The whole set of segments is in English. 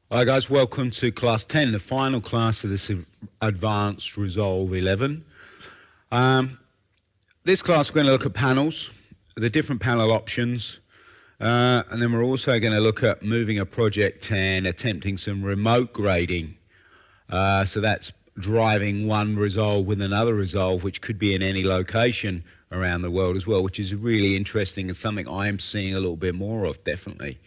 Hi guys, welcome to class 10, the final class of this advanced Resolve 11. This class we're going to look at panels, the different panel options, and then we're also going to look at moving a project and attempting some remote grading. So that's driving one Resolve with another Resolve, which could be in any location around the world as well, which is really interesting and something I am seeing a little bit more of, definitely.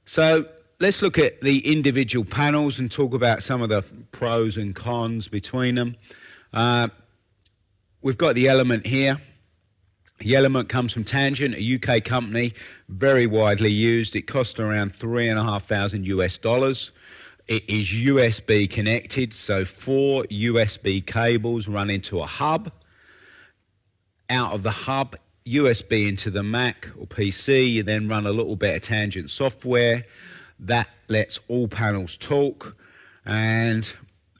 So let's look at the individual panels and talk about some of the pros and cons between them. We've got the Element here. The Element comes from Tangent, a UK company, very widely used. It costs around $3,500 US. It is USB connected, so 4 USB cables run into a hub. Out of the hub, USB into the Mac or PC, you then run a little bit of Tangent software. That lets all panels talk, and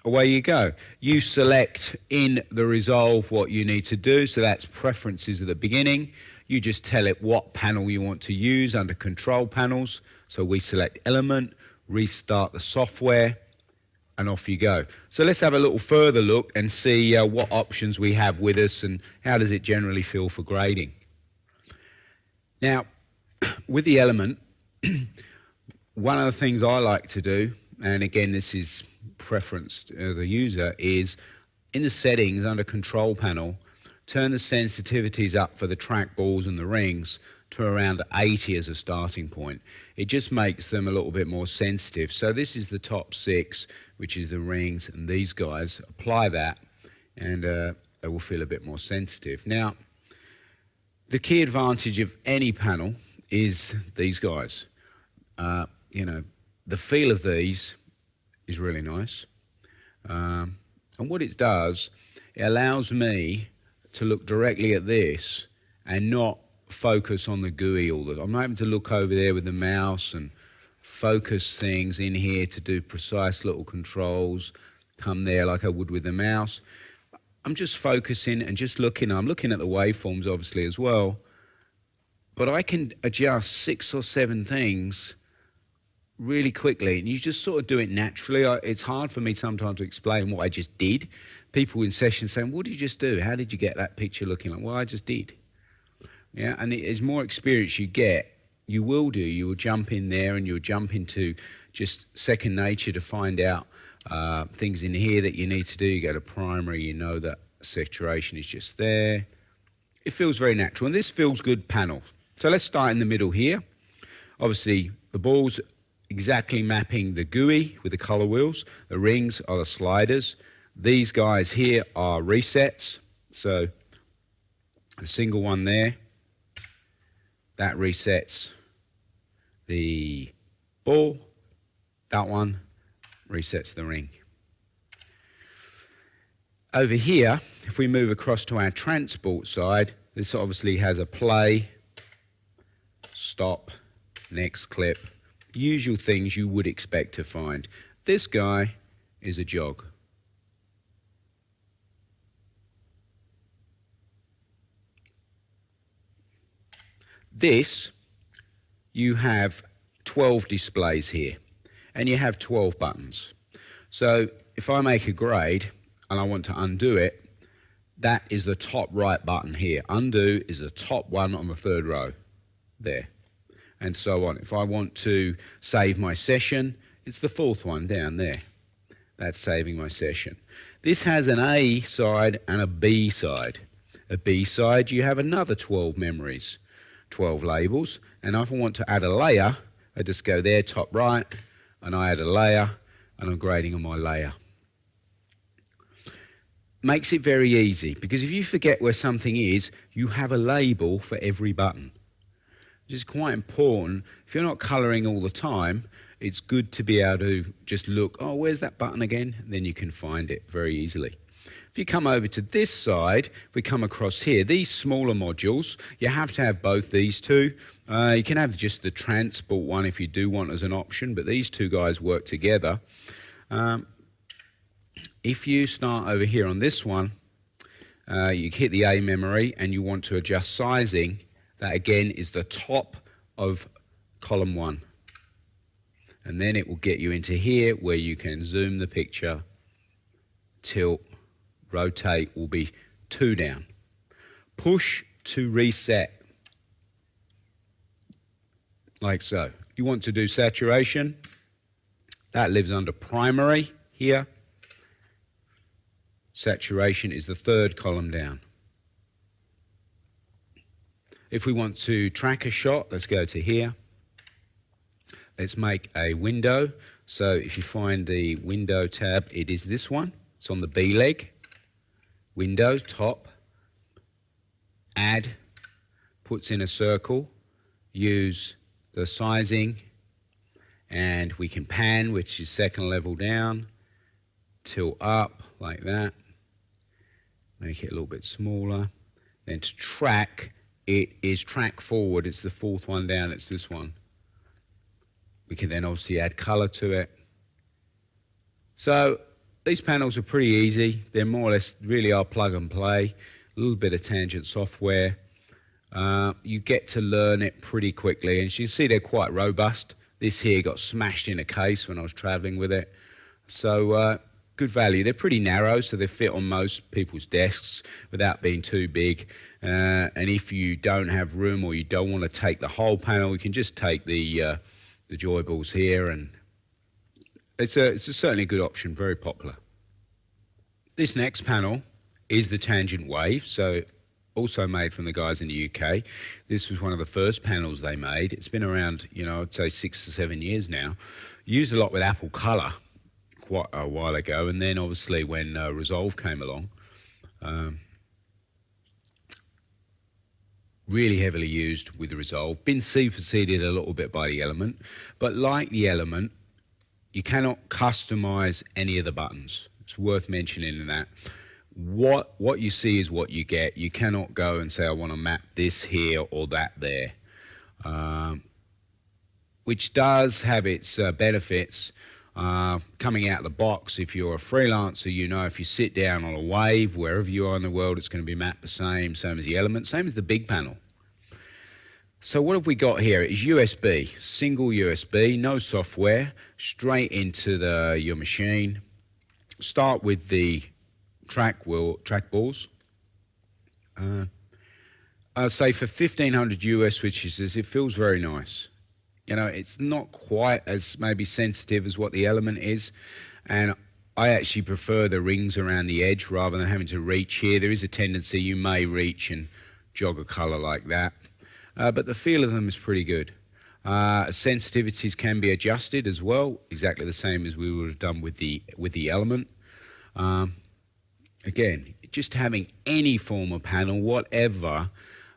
away you go. You select in the Resolve what you need to do, so that's preferences at the beginning. You just tell it what panel you want to use under control panels. So we select Element, restart the software, and off you go. So let's have a little further look and see what options we have with us and how does it generally feel for grading. Now, with the Element, one of the things I like to do, and again this is preference to the user, is in the settings under control panel, turn the sensitivities up for the trackballs and the rings to around 80 as a starting point. It just makes them a little bit more sensitive. So this is the top 6, which is the rings and these guys. Apply that and they will feel a bit more sensitive. Now, the key advantage of any panel is these guys. You know, the feel of these is really nice. And what it does, it allows me to look directly at this and not focus on the GUI all the time. I'm not having to look over there with the mouse and focus things in here to do precise little controls, come there like I would with the mouse. I'm just focusing and just looking. I'm looking at the waveforms obviously as well, but I can adjust 6 or 7 things really quickly, and you just sort of do it naturally. It's hard for me sometimes to explain what I just did. People in sessions saying, what did you just do? How did you get that picture looking like? Well, I just did. Yeah, and as more experience you get, you will jump in there and you'll jump into just second nature to find out things in here that you need to do. You go to primary, you know that saturation is just there. It feels very natural, and this feels good panel. So let's start in the middle here. Obviously, the balls exactly mapping the GUI with the color wheels. The rings are the sliders. These guys here are resets. So the single one there, that resets the ball. That one resets the ring. Over here, if we move across to our transport side, this obviously has a play, stop, next clip. Usual things you would expect to find. This guy is a jog. This, you have 12 displays here, and you have 12 buttons. So if I make a grade and I want to undo it, that is the top right button here. Undo is the top one on the 3rd row, there. And so on. If I want to save my session, it's the 4th one down there. That's saving my session. This has an A side and a B side. A B side, you have another 12 memories, 12 labels. And if I want to add a layer, I just go there, top right, and I add a layer, and I'm grading on my layer. Makes it very easy, because if you forget where something is, you have a label for every button. Which is quite important. If you're not colouring all the time, it's good to be able to just look, oh, where's that button again? And then you can find it very easily. If you come over to this side, we come across here, these smaller modules, you have to have both these two. You can have just the transport one if you do want as an option, but these two guys work together. If you start over here on this one, you hit the A memory and you want to adjust sizing, that again is the top of column 1. and then it will get you into here where you can zoom the picture, tilt, rotate will be 2 down. Push to reset, like so. You want to do saturation, that lives under primary here. Saturation is the 3rd column down. If we want to track a shot, let's go to here. Let's make a window. So if you find the window tab, it is this one. It's on the B leg. Window, top, add, puts in a circle, use the sizing, and we can pan, which is 2nd level down, tilt up like that, make it a little bit smaller. Then to track, it is track forward, it's the 4th one down, it's this one. We can then obviously add color to it. So these panels are pretty easy. They're more or less really are plug and play. A little bit of tangent software. You get to learn it pretty quickly, and as you can see they're quite robust. This here got smashed in a case when I was traveling with it. So good value. They're pretty narrow, so they fit on most people's desks without being too big. And if you don't have room or you don't want to take the whole panel, you can just take the joy balls here, and it's certainly a good option, very popular. This next panel is the tangent wave, so also made from the guys in the UK. This was one of the first panels they made. It's been around, I'd say 6 to 7 years now. Used a lot with Apple Color quite a while ago, and then obviously when Resolve came along, really heavily used with the Resolve. Been superseded a little bit by the Element, but like the Element, you cannot customize any of the buttons. It's worth mentioning in that. What you see is what you get. You cannot go and say, I want to map this here or that there, which does have its benefits. Coming out of the box, if you're a freelancer, if you sit down on a wave, wherever you are in the world, it's going to be mapped the same as the Element, same as the big panel. So what have we got here? It is USB, single USB, no software, straight into your machine. Start with the track balls. I'll say for 1500 US switches, it feels very nice. It's not quite as maybe sensitive as what the Element is, and I actually prefer the rings around the edge rather than having to reach here. There is a tendency you may reach and jog a color like that, but the feel of them is pretty good. Sensitivities can be adjusted as well, exactly the same as we would have done with the Element. Again, just having any form of panel, whatever,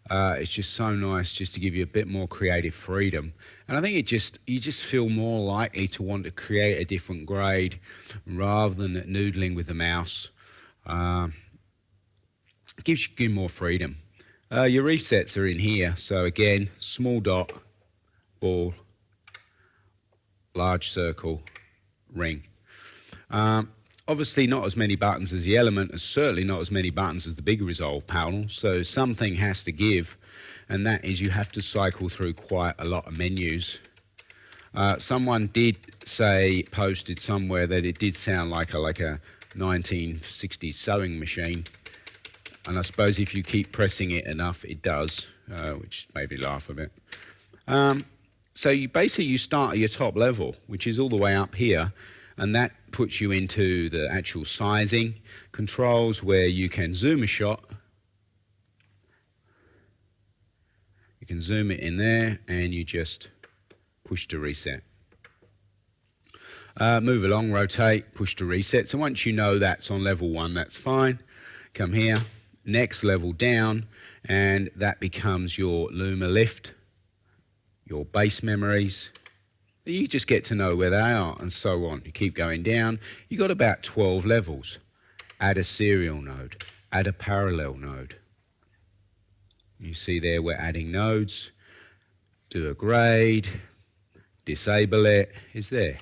it's just so nice just to give you a bit more creative freedom. And I think you just feel more likely to want to create a different grade rather than noodling with the mouse. Gives you more freedom. Your resets are in here. So again, small dot, ball, large circle, ring. Obviously not as many buttons as the Element, and certainly not as many buttons as the big Resolve panel, so something has to give, and that is you have to cycle through quite a lot of menus. Someone did posted somewhere that it did sound like a 1960s sewing machine, and I suppose if you keep pressing it enough, it does, which made me laugh a bit. So you start at your top level, which is all the way up here, and that puts you into the actual sizing controls where you can zoom a shot. You can zoom it in there and you just push to reset. Move along, rotate, push to reset. So once you know that's on level 1, that's fine. Come here, next level down, and that becomes your Luma lift, your base memories. You just get to know where they are and so on. You keep going down. You've got about 12 levels. Add a serial node. Add a parallel node. You see there we're adding nodes. Do a grade. Disable it. Is there.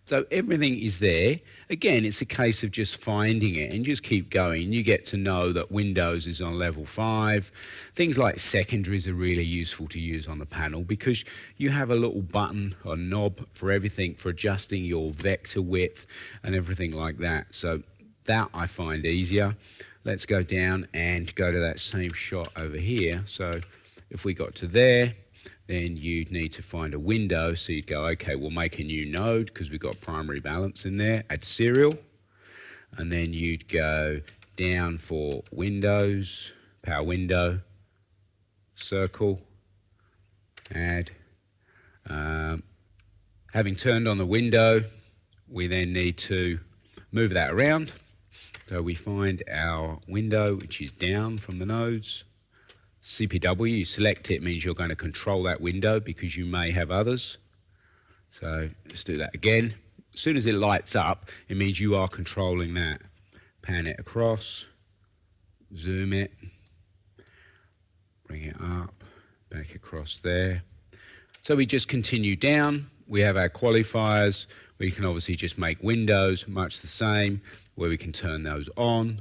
So everything is there. Again, it's a case of just finding it and just keep going. You get to know that Windows is on level 5. Things like secondaries are really useful to use on the panel because you have a little button or knob for everything, for adjusting your vector width and everything like that. So that I find easier. Let's go down and go to that same shot over here. So if we got to there, then you'd need to find a window. So you'd go, okay, we'll make a new node because we've got primary balance in there, add serial. And then you'd go down for Windows, power window, circle, add. Having turned on the window, we then need to move that around. So we find our window, which is down from the nodes. CPW, you select it, means you're going to control that window because you may have others. So let's do that again. As soon as it lights up, it means you are controlling that. Pan it across, zoom it, bring it up, back across there. So we just continue down. We have our qualifiers. We can obviously just make windows, much the same, where we can turn those on.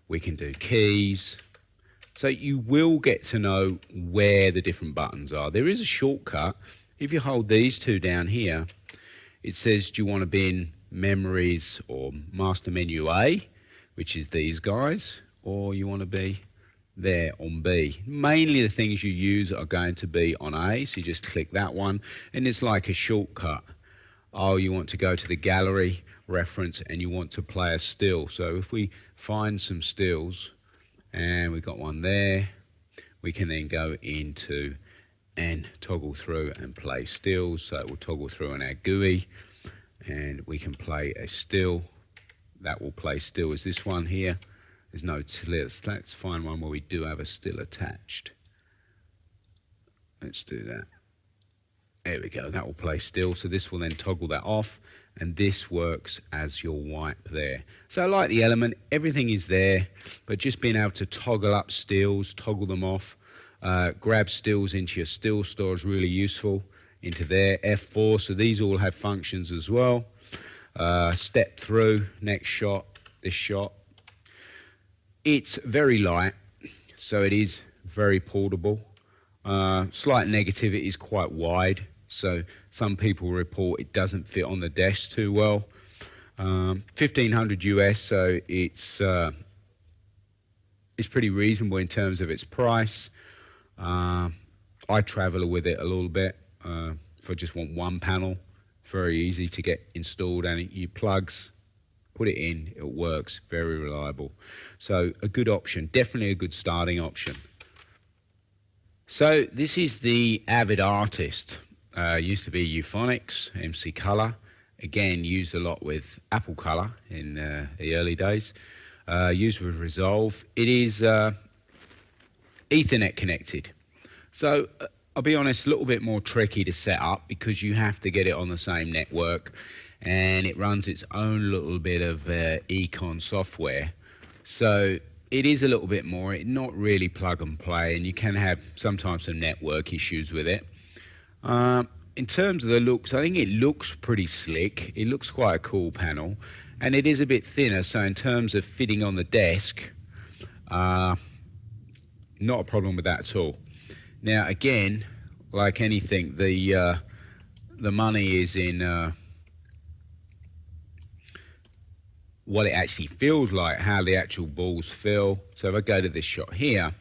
We can do keys. So you will get to know where the different buttons are. There is a shortcut. If you hold these two down here, it says, do you want to be in memories or master menu A, which is these guys, or you want to be there on B. Mainly the things you use are going to be on A, so you just click that one, and it's like a shortcut. Oh, you want to go to the gallery reference and you want to play a still. So if we find some stills, and we've got one there, we can then go into and toggle through and play stills. So it will toggle through on our GUI and we can play a still. That will play still as this one here. There's no let's find one where we do have a still attached. Let's do that. There we go, that will play still. So this will then toggle that off, and this works as your wipe there. So like the Element, everything is there, but just being able to toggle up stills, toggle them off, grab stills into your still store is really useful. Into there, F4, so these all have functions as well. Step through, next shot, this shot. It's very light, so it is very portable. Slight negative, it is quite wide, so some people report it doesn't fit on the desk too well. 1500 US, so it's pretty reasonable in terms of its price. I travel with it a little bit if I just want one panel. Very easy to get installed, and you plugs, put it in, it works, very reliable. So a good option, definitely a good starting option. So this is the Avid Artist. Used to be Euphonics, MC Color. Again, used a lot with Apple Color in the early days. Used with Resolve. It is Ethernet connected. So I'll be honest, a little bit more tricky to set up because you have to get it on the same network, and it runs its own little bit of econ software. So it is a little bit more, not really plug and play, and you can have sometimes some network issues with it. In terms of the looks, I think it looks pretty slick. It looks quite a cool panel, and it is a bit thinner, so in terms of fitting on the desk, not a problem with that at all. Now again, like anything, the money is in what it actually feels like, how the actual balls feel. So if I go to this shot here,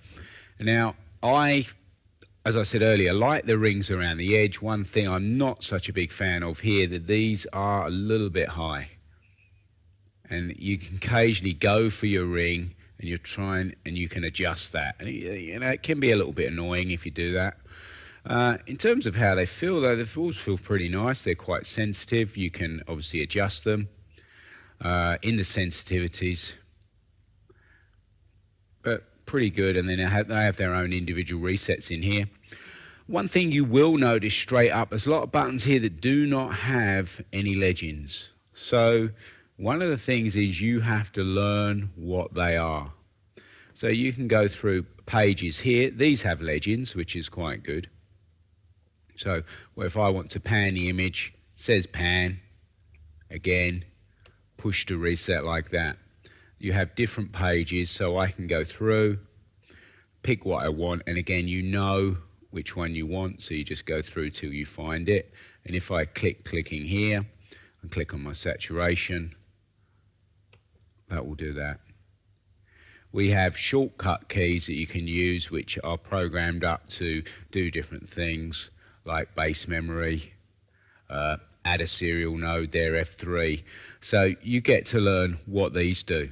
now as I said earlier, like the rings around the edge. One thing I'm not such a big fan of here, that these are a little bit high, and you can occasionally go for your ring and you're trying, and you can adjust that, and it can be a little bit annoying if you do that. In terms of how they feel though, the balls feel pretty nice. They're quite sensitive. You can obviously adjust them in the sensitivities, but pretty good. And then they have their own individual resets in here. One thing you will notice straight up, there's a lot of buttons here that do not have any legends. So one of the things is you have to learn what they are. So you can go through pages here. These have legends, which is quite good. So if I want to pan the image, it says pan, again, push to reset like that. You have different pages, so I can go through, pick what I want, and again, you know which one you want, so you just go through till you find it. And if I clicking here and click on my saturation, that will do that. We have shortcut keys that you can use which are programmed up to do different things like base memory, add a serial node there, F3. So you get to learn what these do.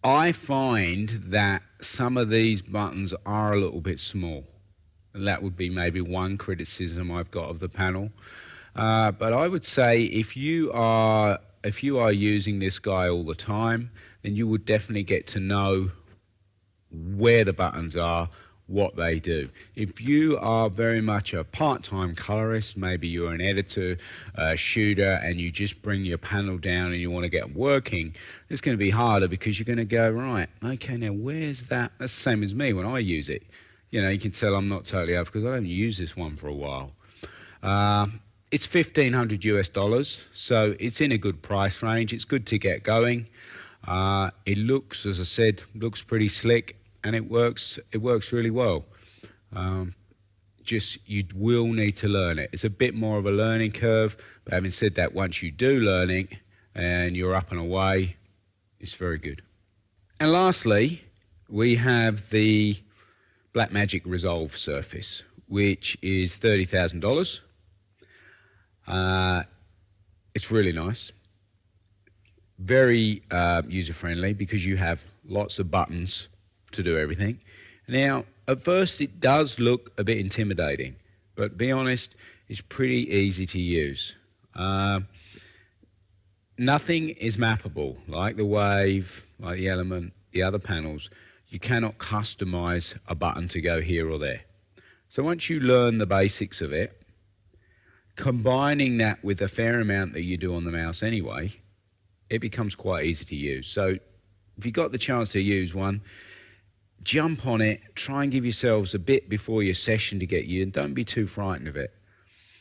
I find that some of these buttons are a little bit small. And that would be maybe one criticism I've got of the panel. But I would say if you are using this guy all the time, then you would definitely get to know where the buttons are, what they do. If you are very much a part-time colorist, maybe you're an editor, shooter, and you just bring your panel down and you want to get working, it's going to be harder because you're going to go, right, okay, now where's that? That's the same as me when I use it. You know, you can tell I'm not totally up because I haven't used this one for a while. It's $1,500 US, so it's in a good price range. It's good to get going. It looks, as I said, looks pretty slick, and it works really well. Just, you will need to learn it. It's a bit more of a learning curve, but having said that, once you do learn it and you're up and away, it's very good. And lastly, we have the Blackmagic Resolve surface, which is $30,000. It's really nice, very user-friendly because you have lots of buttons to do everything. Now, at first it does look a bit intimidating, but to be honest, it's pretty easy to use. Nothing is mappable, like the Wave, like the Element, the other panels. You cannot customize a button to go here or there. So once you learn the basics of it, combining that with a fair amount that you do on the mouse anyway, it becomes quite easy to use. So if you got the chance to use one, jump on it, try and give yourselves a bit before your session to get you, and don't be too frightened of it.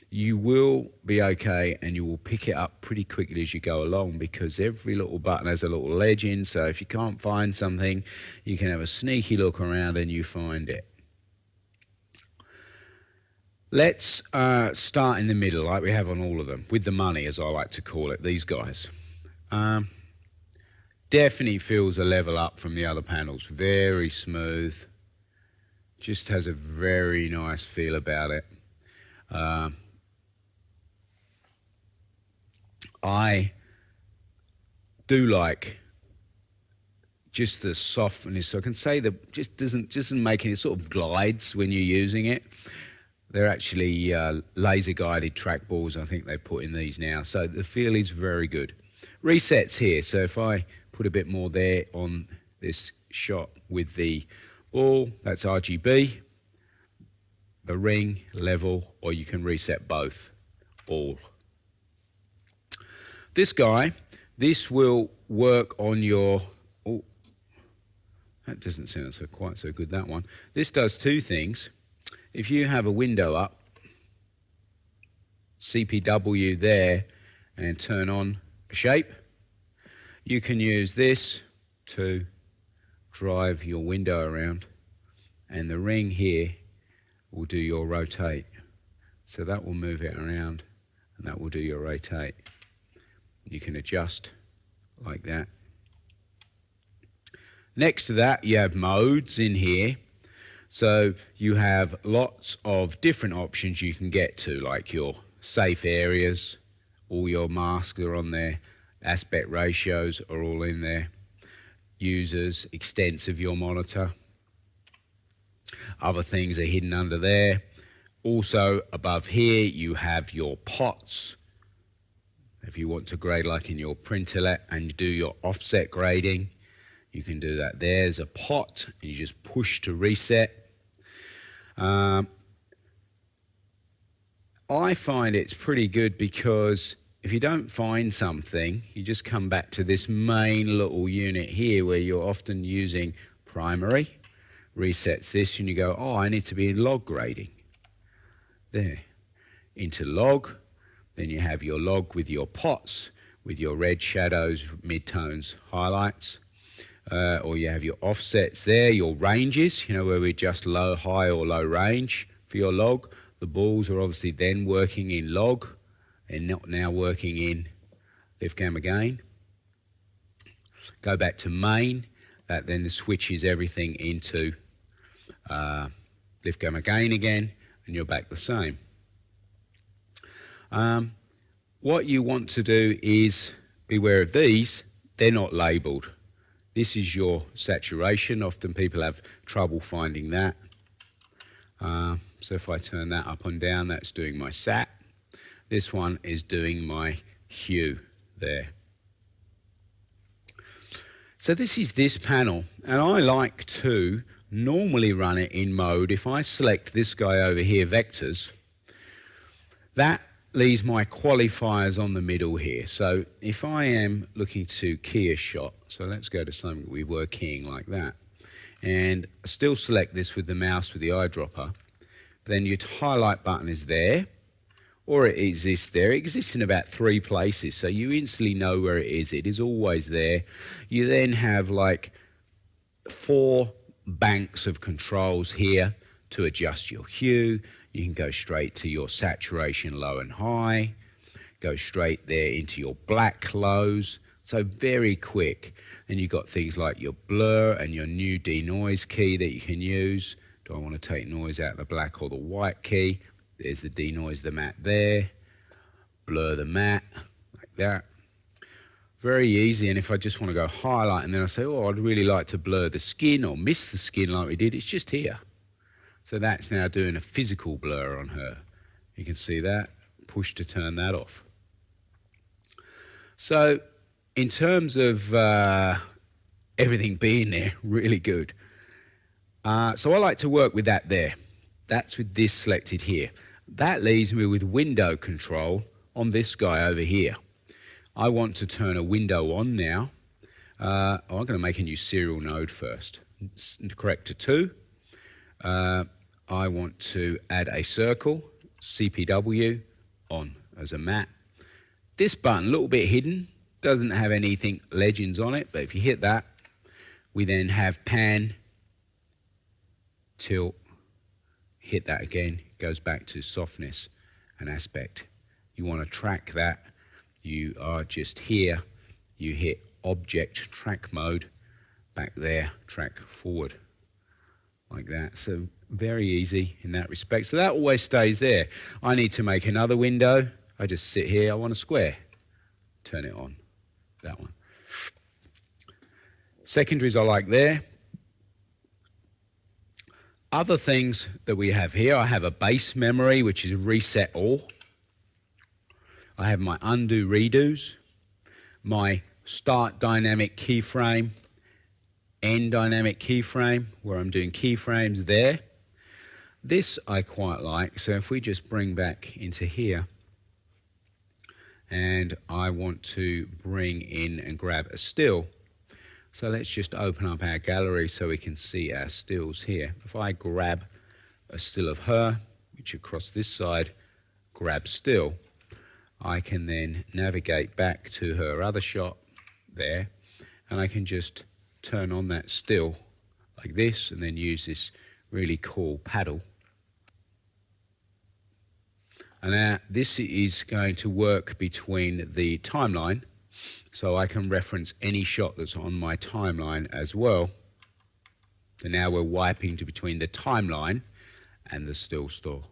You will be okay, and you will pick it up pretty quickly as you go along because every little button has a little legend, so if you can't find something, you can have a sneaky look around and you find it. Let's start in the middle, like we have on all of them, with the money, as I like to call it, these guys. Definitely feels a level up from the other panels. Very smooth. Just has a very nice feel about it. I do like just the softness. So I can say that just doesn't make any sort of glides when you're using it. They're actually laser guided trackballs, I think they put in these now. So the feel is very good. Resets here. So if I put a bit more there on this shot with the ball, that's RGB, the ring, level, or you can reset both, all. This guy, this will work on your, oh, that doesn't sound quite so good, that one. This does two things. If you have a window up, CPW there, and turn on a shape, you can use this to drive your window around, and the ring here will do your rotate. So that will move it around, and that will do your rotate. You can adjust like that. Next to that, you have modes in here. So you have lots of different options you can get to, like your safe areas, all your masks are on there, aspect ratios are all in there, users, extents of your monitor. Other things are hidden under there. Also above here you have your pots. If you want to grade like in your printer and do your offset grading, you can do that. There's a pot and you just push to reset. I find it's pretty good because if you don't find something, you just come back to this main little unit here where you're often using primary, resets this, and you go, oh, I need to be in log grading. There, into log, Then you have your log with your pots, with your red shadows, midtones, highlights. Or you have your offsets there, your ranges, you know, where we adjust low, high or low range for your log. The balls are obviously then working in log and not now working in lift gamma gain. Go back to main, that then switches everything into lift gamma gain again, and you're back the same. What you want to do is beware of these, they're not labelled. This is your saturation. Often people have trouble finding that. So if I turn that up and down, that's doing my sat. This one is doing my hue there. So this is this panel, and I like to normally run it in mode. If I select this guy over here, vectors, that leaves my qualifiers on the middle here. So if I am looking to key a shot, so let's go to something we were keying like that, and still select this with the mouse with the eyedropper, then your highlight button is there, or it exists there. It exists in about 3 places, so you instantly know where it is. It is always there. You then have like 4 banks of controls here to adjust your hue. You can go straight to your saturation low and high, go straight there into your black lows, so very quick. And you've got things like your blur and your new denoise key that you can use. Do I want to take noise out of the black or the white key? There's the denoise the matte there, blur the matte, like that. Very easy. And if I just want to go highlight and then I say, oh, I'd really like to blur the skin or miss the skin like we did, it's just here. So that's now doing a physical blur on her. You can see that. Push to turn that off. So in terms of everything being there, really good. So I like to work with that there. That's with this selected here. That leaves me with window control on this guy over here. I want to turn a window on now. I'm going to make a new serial node first. Correct to 2. I want to add a circle, CPW, on as a matte. This button, a little bit hidden, doesn't have anything legends on it, but if you hit that, we then have pan, tilt, hit that again, goes back to softness and aspect. You want to track that. You are just here, you hit object track mode, back there, track forward, like that. So very easy in that respect. So that always stays there. I need to make another window. I just sit here, I want a square. Turn it on, that one. Secondaries I like there. Other things that we have here, I have a base memory, which is reset all. I have my undo redos, my start dynamic keyframe, end dynamic keyframe, where I'm doing keyframes there. This I quite like, so if we just bring back into here, and I want to bring in and grab a still. So let's just open up our gallery so we can see our stills here. If I grab a still of her, which across this side, grab still, I can then navigate back to her other shot there, and I can just turn on that still like this and then use this really cool paddle. And now this is going to work between the timeline, so I can reference any shot that's on my timeline as well. So now we're wiping to between the timeline and the still store.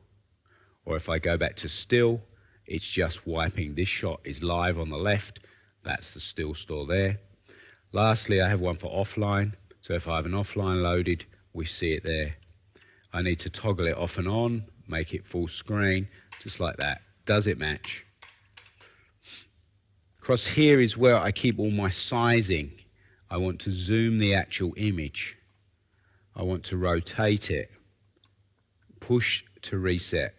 Or if I go back to still, it's just wiping. This shot is live on the left. That's the still store there. Lastly, I have one for offline. So if I have an offline loaded, we see it there. I need to toggle it off and on, make it full screen, just like that. Does it match? Across here is where I keep all my sizing. I want to zoom the actual image. I want to rotate it. Push to reset.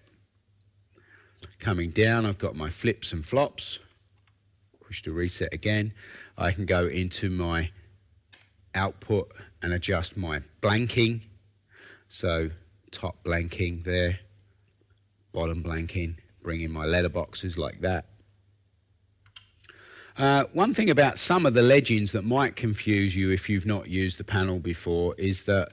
Coming down, I've got my flips and flops. Push to reset again. I can go into my output and adjust my blanking. So top blanking there, bottom blanking, bring in my letterboxes like that. One thing about some of the legends that might confuse you if you've not used the panel before is that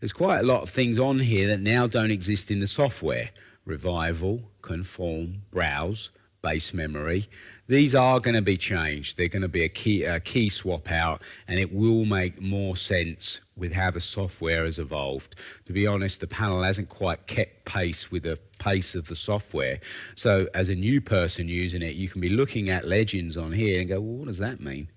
there's quite a lot of things on here that now don't exist in the software. Revival, conform, browse, base memory. These are going to be changed. They're going to be a key swap out, and it will make more sense with how the software has evolved. To be honest, the panel hasn't quite kept pace with the pace of the software. So as a new person using it, you can be looking at legends on here and go, well, what does that mean?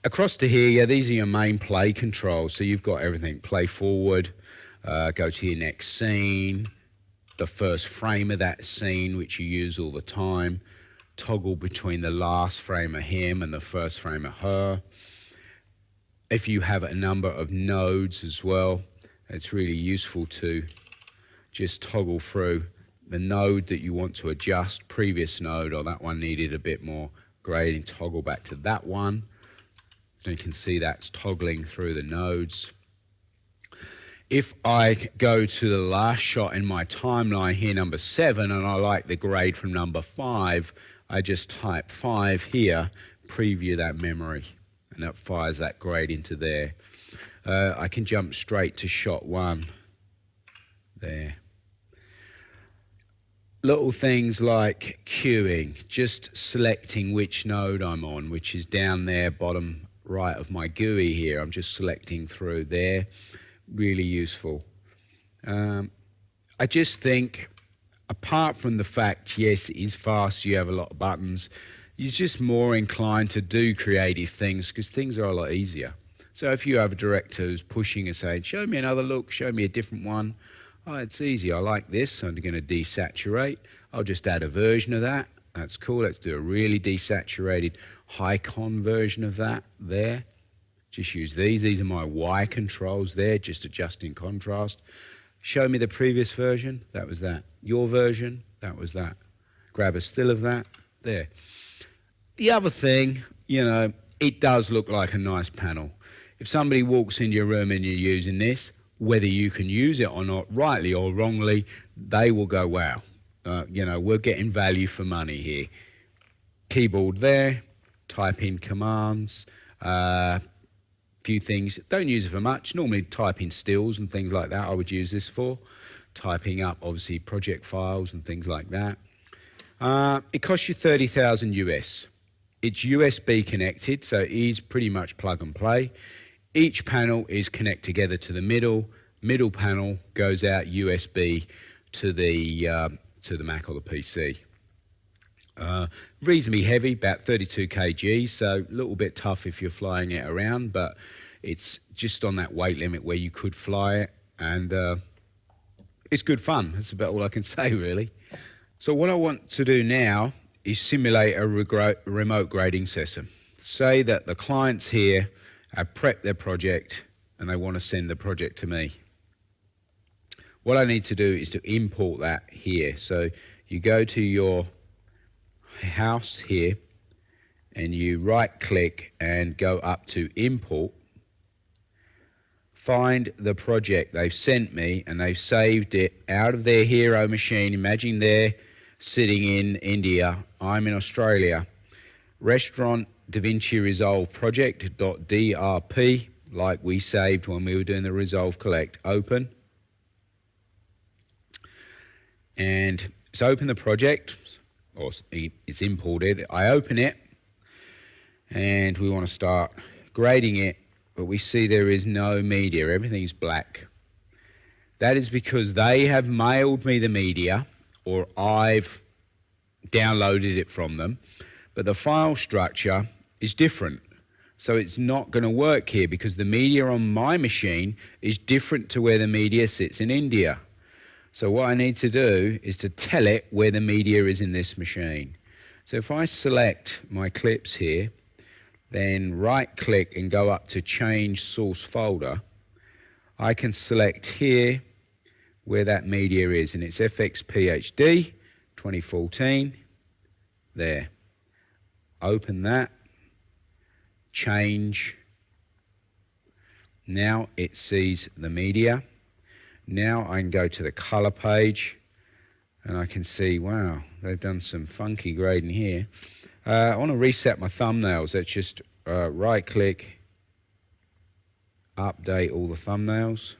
Across to here, yeah, these are your main play controls. So you've got everything. Play forward, go to your next scene, the first frame of that scene, which you use all the time, toggle between the last frame of him and the first frame of her. If you have a number of nodes as well, it's really useful to just toggle through the node that you want to adjust, previous node, or that one needed a bit more grading, toggle back to that one. And you can see that's toggling through the nodes. If I go to the last shot in my timeline here, number 7, and I like the grade from number 5, I just type 5 here, preview that memory, and that fires that grade into there. I can jump straight to shot 1 there. Little things like queuing, just selecting which node I'm on, which is down there, bottom right of my GUI here. I'm just selecting through there. Really useful. I just think, apart from the fact, yes, it is fast, you have a lot of buttons, you're just more inclined to do creative things because things are a lot easier. So if you have a director who's pushing and saying, show me another look, show me a different one, oh, it's easy, I like this, I'm going to desaturate. I'll just add a version of that. That's cool. Let's do a really desaturated high con version of that there. Just use these. These are my Y controls there, just adjusting contrast. Show me the previous version. That was that. Your version. That was that. Grab a still of that. There. The other thing, you know, it does look like a nice panel. If somebody walks into your room and you're using this, whether you can use it or not, rightly or wrongly, they will go, wow, you know, we're getting value for money here. Keyboard there, type in commands, few things. Don't use it for much. Normally type in stills and things like that I would use this for. Typing up, obviously, project files and things like that. It costs you 30,000 US. It's USB connected, so it is pretty much plug and play. Each panel is connected together to the middle. Middle panel goes out USB to the Mac or the PC. Reasonably heavy, about 32 kg, so a little bit tough if you're flying it around, but it's just on that weight limit where you could fly it, and it's good fun. That's about all I can say, really. So what I want to do now is simulate a remote grading session. Say that the clients here have prepped their project and they want to send the project to me. What I need to do is to import that here. So you go to your house here and you right click and go up to import, find the project they've sent me, and they've saved it out of their hero machine. Imagine they're sitting in India, I'm in Australia. Restaurant DaVinci Resolve project.drp, like we saved when we were doing the Resolve Collect. Open, and it's open the project, or it's imported. I open it and we want to start grading it, but we see there is no media, everything's black. That is because they have mailed me the media, or I've downloaded it from them, but the file structure is different. So it's not going to work here because the media on my machine is different to where the media sits in India. So what I need to do is to tell it where the media is in this machine. So if I select my clips here, then right click and go up to change source folder, I can select here where that media is, and it's fxphd 2014, there. Open that, change. Now it sees the media. Now I can go to the color page, And I can see, wow, they've done some funky grading here. I want to reset my thumbnails. Let's just right click, update all the thumbnails.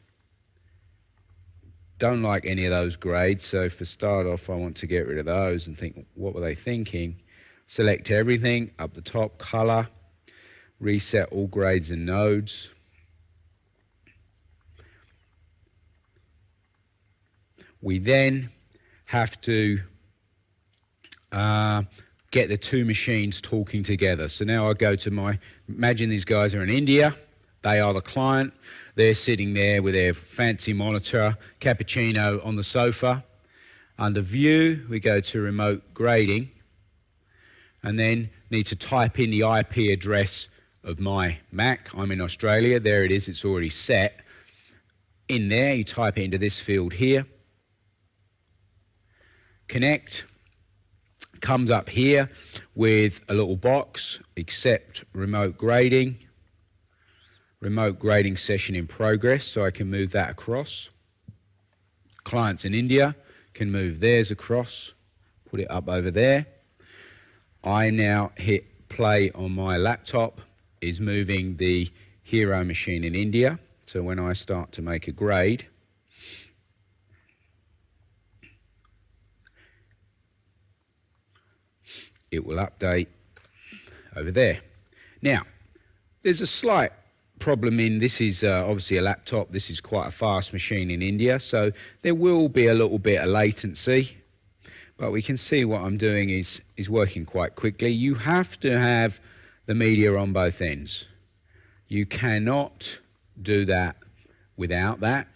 Don't like any of those grades, so for start off I want to get rid of those and think, what were they thinking? Select everything, up the top, color, reset all grades and nodes. We then have to get the two machines talking together. So now I go to imagine these guys are in India, they are the client, they're sitting there with their fancy monitor, cappuccino on the sofa. Under view, we go to remote grading, and then need to type in the IP address of my Mac. I'm in Australia, there it is, it's already set. In there, you type it into this field here. Connect, comes up here with a little box, accept remote grading session in progress, so I can move that across. Clients in India can move theirs across, put it up over there. I now hit play on my laptop, is moving the hero machine in India. So when I start to make a grade, it will update over there. Now, there's a slight problem in this is obviously a laptop. This is quite a fast machine in India, so there will be a little bit of latency. But we can see what I'm doing is working quite quickly. You have to have the media on both ends. You cannot do that without that.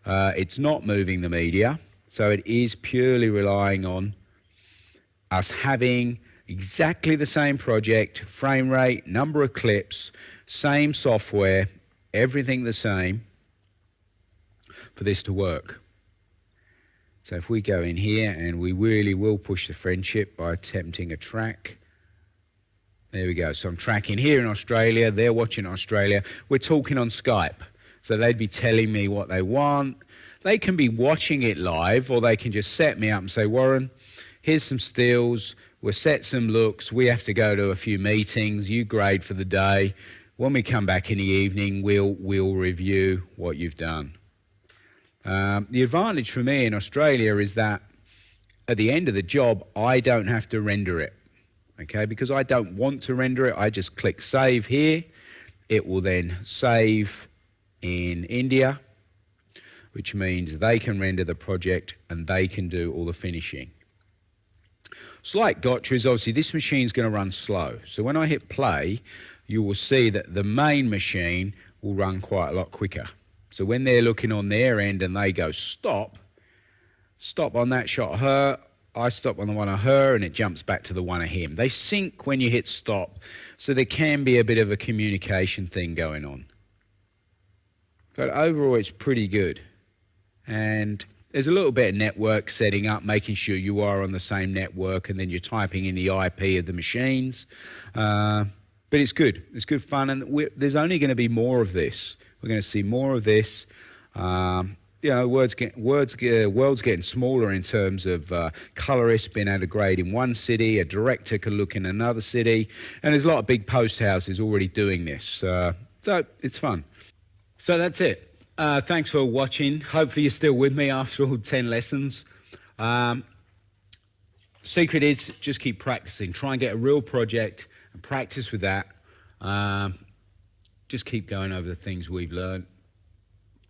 It's not moving the media, so it is purely relying on us having exactly the same project, frame rate, number of clips, same software, everything the same for this to work. So if we go in here, and we really will push the friendship by attempting a track. There we go. So I'm tracking here in Australia. They're watching Australia. We're talking on Skype. So they'd be telling me what they want. They can be watching it live, or they can just set me up and say, Warren, here's some stills. We'll set some looks. We have to go to a few meetings. You grade for the day. When we come back in the evening, we'll review what you've done. The advantage for me in Australia is that at the end of the job, I don't have to render it, okay? Because I don't want to render it, I just click save here. It will then save in India, which means they can render the project and they can do all the finishing. Slight gotcha is obviously this machine's going to run slow. So when I hit play, you will see that the main machine will run quite a lot quicker. So when they're looking on their end and they go stop on that shot of her, I stop on the one of her, and it jumps back to the one of him. They sync when you hit stop, so there can be a bit of a communication thing going on. But overall, it's pretty good. And there's a little bit of network setting up, making sure you are on the same network, and then you're typing in the IP of the machines. But it's good. It's good fun, and there's only going to be more of this. We're going to see more of this. You know, world's getting smaller in terms of colorists being able to grade in one city, a director can look in another city, and there's a lot of big post houses already doing this. So it's fun. So that's it. Thanks for watching. Hopefully you're still with me after all 10 lessons. Secret is just keep practicing. Try and get a real project and practice with that. Just keep going over the things we've learned.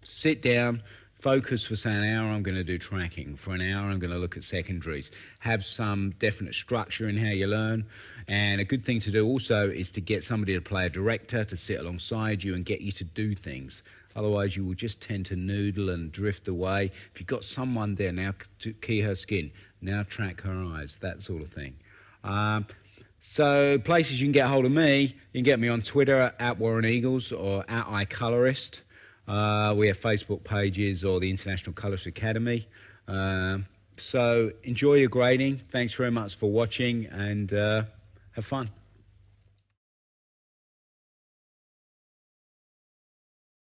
Sit down, focus for, say, an hour, I'm going to do tracking. For an hour, I'm going to look at secondaries. Have some definite structure in how you learn. And a good thing to do also is to get somebody to play a director to sit alongside you and get you to do things. Otherwise, you will just tend to noodle and drift away. If you've got someone there, now to key her skin, now track her eyes, that sort of thing. So places you can get hold of me, you can get me on Twitter at Warren Eagles or at iColorist. We have Facebook pages or the International Colorist Academy. So enjoy your grading. Thanks very much for watching, and have fun.